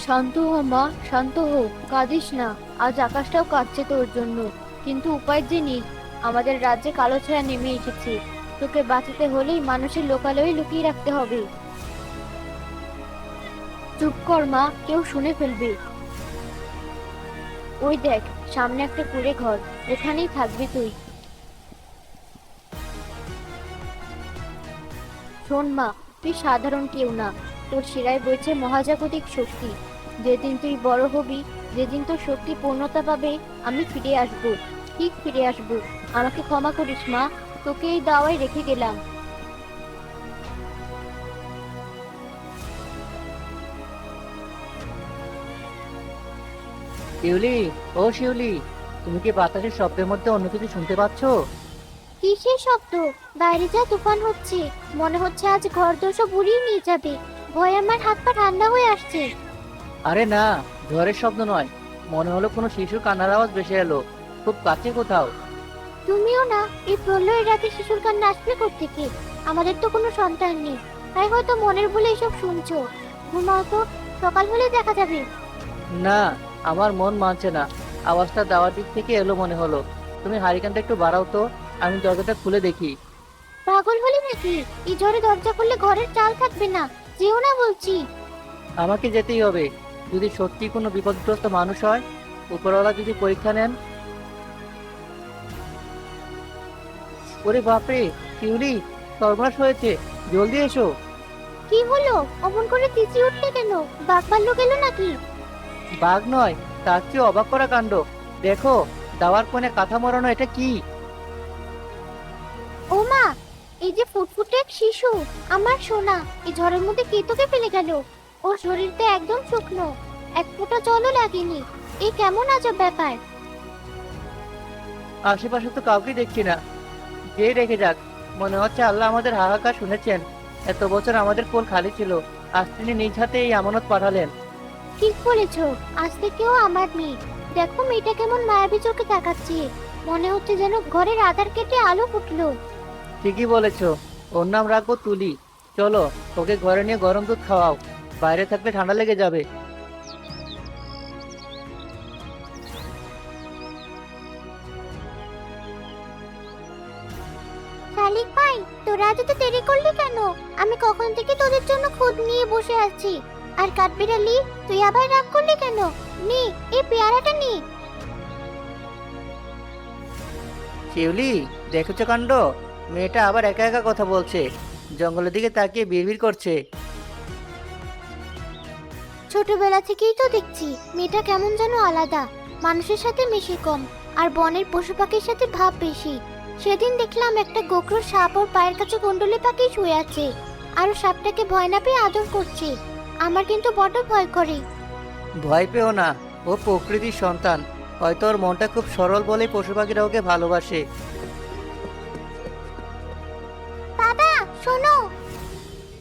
শান্ত হো মা, শান্ত হো। কাঁদিস না। আজ আকাশটাও কাঁদছে তোর জন্য। কিন্তু উপায় যে নেই। আমাদের রাজ্যে কালো ছায়া নেমে এসেছে। তোকে বাঁচাতে হলেই মানুষের লোকালয়ে লুকিয়ে রাখতে হবে। চুপ কর মা, কেউ শুনে ফেলবে। ওই দেখ, সামনে একটা কুঁড়ে ঘর। ওখানেই থাকবি তুই। শোন মা, তুই সাধারণ কেউ না। তোর শিরায় বইছে মহাজাগতিক শক্তি। যেদিন তুই বড় হবি, যেদিন তোর শক্তি পূর্ণতা পাবে, আমি ফিরে আসবো। ঠিক ফিরে আসবো। আমাকে ক্ষমা করিস মা। তোকে এই দাওয়ায় রেখে গেলাম। শিউলি, ও শিউলি, তুমি কি বাতাসের শব্দের মধ্যে অন্য কিছু শুনতে পাচ্ছ? কিসের শব্দ? বাইরে যা তুফান হচ্ছে। মনে হচ্ছে আজ ঘর দোষও বুড়িয়ে নিয়ে যাবে। ভয়ে আমার হাত পা ঠান্ডা হয়ে আসছে। আরে না, ঝড়ের শব্দ নয়। মনে হলো কোনো শিশুর কান্নার আওয়াজ ভেসে এলো, খুব কাছে কোথাও। তুমিও না। এই প্রলয়ের রাতে শিশুর কান্না আসবে কোত্থেকে? আমাদের তো কোনো সন্তান নেই। তাই হয়তো মনের ভুলে এসব শুনছো। ঘুমাও তো, সকাল হলে দেখা যাবে। না, আমার মন মানছে না। আওয়াজটা দেওয়ার দিক থেকে এলো মনে হলো। তুমি হারিকেনটা একটু বাড়াও তো, আমি দরজাটা খুলে দেখি। পাগল হলি নাকি? এই ঝড়ে দরজা খুললে ঘরের চাল থাকবে না। যেও না বলছি। আমাকে যেতেই হবে। যদি সত্যি কোনো বিপদগ্রস্ত মানুষ হয়, উপরওয়ালা যদি পরীক্ষা নেন। ওরে বাপরে, শিউলি, সর্বনাশ হয়েছে, জলদি এসো। কি হলো? অমন করে চেঁচিয়ে উঠলে কেন? বাঘ ভাল্লুক এলো নাকি? বাঘ নয়, তার চেয়ে অবাক করা কাণ্ড। দেখো, দাওয়ার কোণে কাঁথা মোড়ানো, এটা কি? ও মা, এই যে ফুটফুটে এক শিশু। আমার সোনা। এই ঝড়ের মধ্যে কে তোকে ফেলে গেল? ওর শরীরটা একদম শুকনো। এক ফোঁটা জলও লাগেনি। এই কেমন আজব ব্যাপার। আশেপাশে তো কাউকে দেখছি না। যে রেখে যাক। মনে হচ্ছে আল্লাহ আমাদের হাহাকার শুনেছেন। এত বছর আমাদের কোল খালি ছিল, আজ তিনি নিজ হাতে এই আমানত পাঠালেন। ঠিক বলেছো। আজ থেকেও আমার মেয়ে। দেখো মেয়েটা কেমন মায়াবী চোখে তাকাচ্ছে। মনে হচ্ছে যেন ঘরের আধার কেটে আলো ফুটলো। ঠিকই বলেছো। ওর নাম রাখবো তুলি। চলো, ওকে ঘরে নিয়ে গরম দুধ খাওয়াও। বাইরে থাকলে ঠান্ডা লেগে যাবে। শালিক ভাই, তোরা আজ এত দেরি করলি কেন? আমি কখন থেকে তোদের জন্য খুদ নিয়ে বসে আছি। আর কাঠবিড়ালি, তুই আবার রাগ করলি কেন? নে, এই পেয়ারাটা নে। শিউলি, দেখেছো কাণ্ড? মেয়েটা আবার একা একা কথা বলছে, জঙ্গলের দিকে তাকিয়ে বিড়বিড় করছে। ছোটবেলা থেকেই তো দেখছি মেয়েটা কেমন যেন আলাদা। মানুষের সাথে মিশে কম, আর বনের পশু পাখির সাথে ভাব বেশি। সেদিন দেখলাম একটা গোখরো সাপ ওর পায়ের কাছে কুণ্ডলি পাখি শুয়ে আছে। আর ও সাপটাকে ভয় না পেয়ে আদর করছে। আমার কিন্তু বড্ড ভয় করে। ভয় পেও না, ও প্রকৃতির সন্তান। হয়তো ওর মনটা খুব সরল বলে পশু পাখিরা ওকে ভালোবাসে। বাবা, শোনো।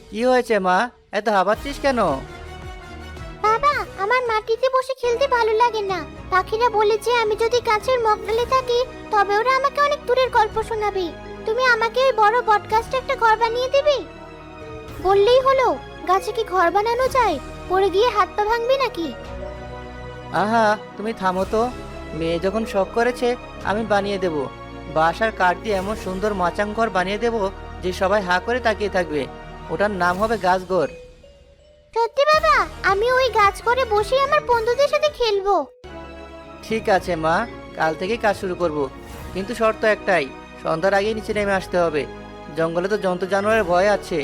কি হয়েছে মা, এত হাঁপাচ্ছিস কেন? বাবা, আমার মাটিতে বসে খেলতে ভালো লাগে না। পাখিরা বলেছে আমি যদি গাছের মগডালে থাকি তবে ওরা আমাকে অনেক দূরের গল্প শোনাবে। তুমি আমাকে ওই বড় বটগাছটা একটা ঘর বানিয়ে দেবে? বললেই হলো। গাছে কি ঘর বানানো যায়? পড়ে গিয়ে হাত পা ভাঙবে নাকি? আহা, তুমি থামো তো। মেয়ে যখন শখ করেছে, আমি বানিয়ে দেব। বাঁশ আর কাঠ দিয়ে এমন সুন্দর মাচাং ঘর বানিয়ে দেব যে সবাই হা করে তাকিয়ে থাকবে। ওটার নাম হবে গাছঘর। সত্যি বাবা? আমি ওই গাছ করে বসে আমার বন্ধুদের সাথে খেলবো। ঠিক আছে মা, কাল থেকেই কাজ শুরু করব। কিন্তু শর্ত একটাই, সন্ধ্যার আগেই নিচে নেমে আসতে হবে। জঙ্গলে তো জন্তু জানোয়ারের ভয় আছে।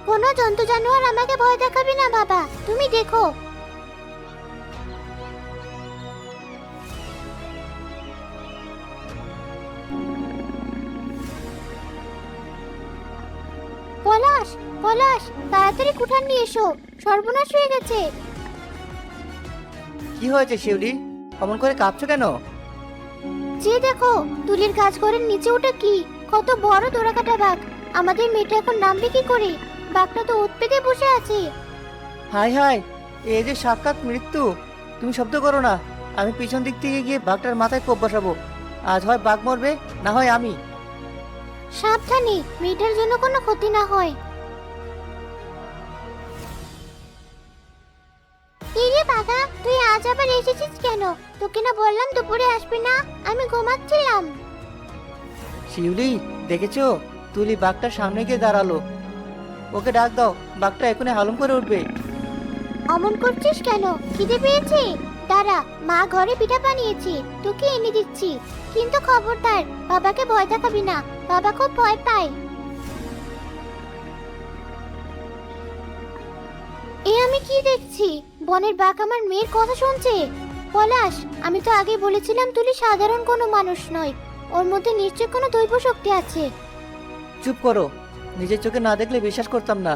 কোনো জন্তু জানোয়ার আমাকে ভয় দেখাবে না বাবা, তুমি দেখো। পলাশ, পলাশ, তাড়াতাড়ি কুঠার নিয়ে এসো। সর্বনাশ হয়ে গেছে। কি হয়েছে শিউলি, অমন করে কাঁপছো কেন? যে দেখো, তুলির গাছ ঘরের নিচে ওটা কি? কত বড় দোরাকাটা বাঘ। আমাদের মেয়েটা এখন নামবে কি করে? বাঘটা তো ওত পেতে বসে আছে। হাই হাই, এই যে সাক্ষাৎ মৃত্যু। তুমি শব্দ করো না, আমি পিছন দিক থেকে গিয়ে বাঘটার মাথায় কোপ বসাবো। আজ হয় বাঘ মরবে, না হয় আমি। সাবধানে, মেয়েটার জন্য কোনো ক্ষতি না হয়। রে বাঘা, তুই আজ আবার এসেছিস কেন? তোকে না বললাম দুপুরে আসবি না? আমি ঘুমাচ্ছিলাম। শিউলি, দেখেছো? তুলি বাঘটার সামনে গিয়ে দাঁড়ালো। ওকে ডাক দাও, বাঘটা এখনই হালুম করে উঠবে। অমন করছিস কেন? খিদে পেয়েছে? দাঁড়া, মা ঘরে পিঠা বানিয়েছি, তোকে এনে দিচ্ছি। কিন্তু খবরদার, বাবাকে ভয় দেখাবি না, বাবা খুব ভয় পায়। এ আমি কি দেখছি? বনের বাঘ আমার মেয়ের কথা শুনছে। পলাশ, আমি তো আগে বলেছিলাম তুলি সাধারণ কোনো মানুষ নয়, ওর মধ্যে নিশ্চয় কোনো দৈব শক্তি আছে। চুপ করো, নিজের চোখে না দেখলে বিশ্বাস করতাম না।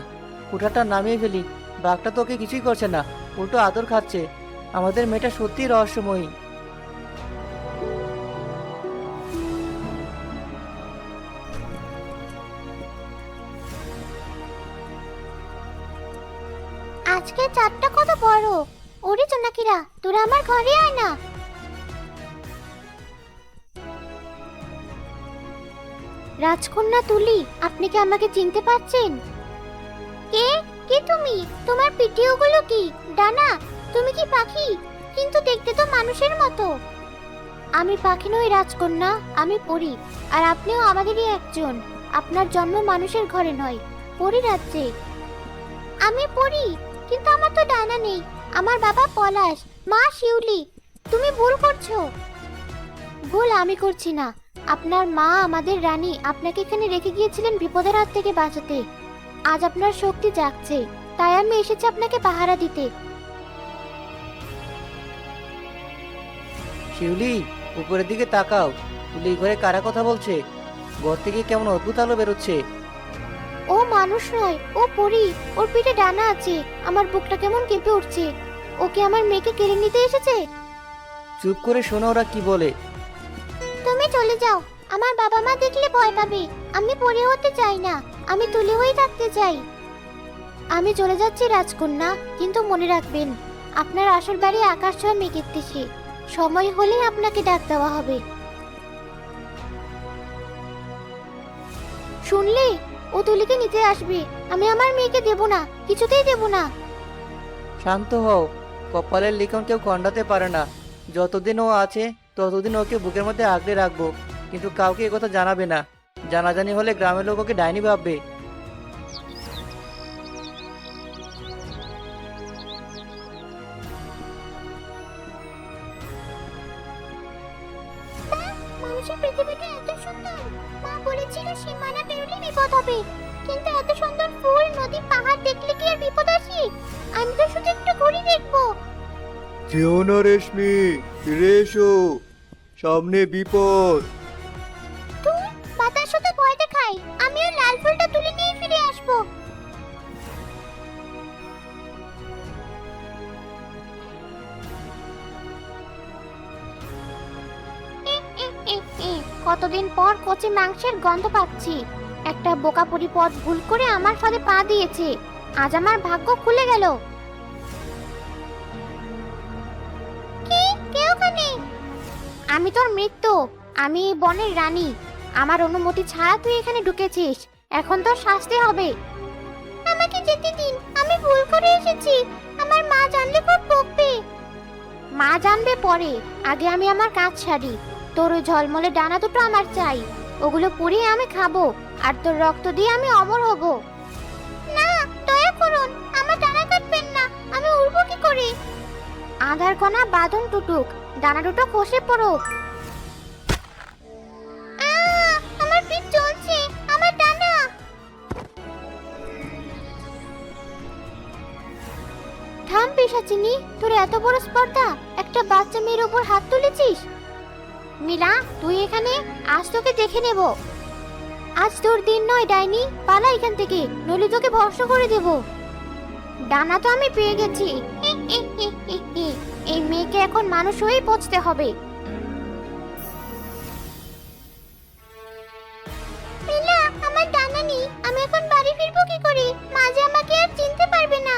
কুঠারটা নামিয়ে ফেলি। বাঘটা তোকে কিছুই করছে না, উল্টো আদর খাচ্ছে। আমাদের মেয়েটা সত্যিই রহস্যময়ী। আজকে চাঁদটা কত বড়! ওরে জোনাকিরা, তোরা আমার ঘরে আয় না। রাজকন্যা তুলি, আপনি কি আমাকে চিনতে পারছেন? কে? কে তুমি? তোমার পিঠে ওগুলো কি? ডানা? তুমি কি পাখি? কিন্তু দেখতে তো মানুষের মতো। আমি পাখি নই রাজকন্যা, আমি পরী। আর আপনিও আমাদেরই একজন। আপনার জন্ম মানুষের ঘরে নয়, পরী রাজ্যে। আমি পরী, কিন্তু আমার তো ডানা নেই। আমার বাবা পলাশ, মা শিউলি। তুমি ভুল করছো। ভুল আমি করছি না। আপনার মা আমাদের রানী আপনাকে এখানে রেখে গিয়েছিলেন বিপদের হাত থেকে বাঁচাতে। আজ আপনার শক্তি জাগছে, তাই আমি এসেছি আপনাকে পাহারা দিতে। শিউলি, উপরের দিকে তাকাও। তুলি ঘরে কারা কথা বলছে? ঘর থেকে কেমন অদ্ভুত আলো বেরোচ্ছে। ও মানুষ নয়, ও পরী। ওর পিঠে ডানা আছে। আমার বুকটা কেমন কেঁপে উঠছে। ওকে আমার মেয়েকে কেড়ে নিতে এসেছে। চুপ করে শোনো ওরা কি বলে। তুমি চলে যাও, আমার বাবা মা দেখলে ভয় পাবে। আমি পরী হতে চাই না, আমি তুলি হয়ে থাকতে চাই। আমি চলে যাচ্ছি রাজকন্যা, কিন্তু মনে রাখবেন, আপনার আসল বাড়ি আকাশ ছোঁয়া মেঘের দেশে। সময় হলে আপনাকে ডাক দেওয়া হবে। শুনলে? ও তুলিকে নিতে আসবে। আমি আমার মেয়েকে দেব না, কিছুতেই দেব না। শান্ত হও। কপালের লিখন কেউ খণ্ডাতে পারে না। যতদিন ও আছে ততদিন ওকে বুকের মধ্যে আগলে রাখবো, কিন্তু কাউকে একথা জানাবে না। জানাজানি হলে গ্রামের লোক ওকে ডাইনি ভাববে। মানুষের পৃথিবীটা এত সুন্দর। মা বলেছিল সীমানা পেরোলে বিপদ হবে, কিন্তু এত সুন্দর ফুল, নদী, পাহাড় দেখলে কি আর বিপদ আসে? আমি তো শুধু একটু ঘুরে দেখবো। যেও না রেশমি, ফিরে এসো, সামনে বিপদ। তুই বাতাস শুধু ভয় দেখাই, আমিও লাল ফুলটা তুলে নিয়ে ফিরে আসবো। কতদিন পর কচি মাংসের গন্ধ পাচ্ছি। একটা বোকা পরি পথ ভুল করে আমার ফাঁদে পা দিয়েছে। আজ আমার ভাগ্য খুলে গেল। কি? কে ওখানে? আমি তোর মৃত্যু। আমি এই বনের রানী। আমার অনুমতি ছাড়া তুই এখানে ঢুকেছিস, এখন তোর শাস্তি হবে। আমাকে যেতে দিন, আমি ভুল করে এসেছি। আমার মা জানলে খুব বকবে। মা জানবে পরে, আগে আমি আমার কাজ সারি। তোর ওই ঝলমলে ডানা দুটো আমার চাই। ওগুলো পুড়িয়ে আমি খাবো, আর তোর রক্ত দিয়ে আমি অমর হব। না, দয়া করুন, আমার ডানা কাটবেন না। আমি উড়বো কি করে? আধার কণা বাঁধন টুটুক, ডানা দুটো খসে পড়ুক। আমার পিঠ জ্বলছে, আমার ডানা। থাম পিশাচিনি, তোর এত বড় স্পর্ধা! একটা বাচ্চা মেয়ের উপর হাত তুলেছিস। মিলা, তুই এখানে? আজ তোকে দেখে নেব। আজ তোর দিন নয় ডাইনি, পালা এখান থেকে, নইলে তোকে ভস্ম করে দেব। ডানা তো আমি পেয়ে গেছি। এই মেয়েকে এখন মানুষ হয়েই পচতে হবে। মিলা, আমার ডানা নেই, আমি এখন বাড়ি ফিরবো কি করে? মা যে আমাকে আর চিনতে পারবে না।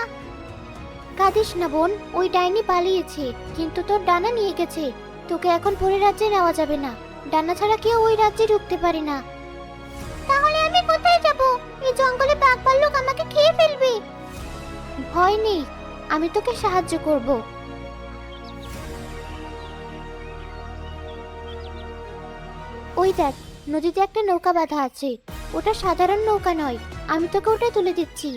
কাঁদিস না বোন, ওই ডাইনি পালিয়েছে, কিন্তু তোর ডানা নিয়ে গেছে। তোকে এখন পরে রাজ্যে নেওয়া যাবে না। ডানা ছাড়া কেউ ওই রাজ্যে ঢুকতে পারে না। তাহলে আমি কোথায় যাব? এই জঙ্গলে বাঘ ভাল্লুক আমাকে খেয়ে ফেলবে। ভয় নেই, আমি তোকে সাহায্য করব। ওই দেখ, নদীতে একটা নৌকা বাঁধা আছে। ওটা সাধারণ নৌকা নয়, আমি তোকে ওটা তুলে দিচ্ছি।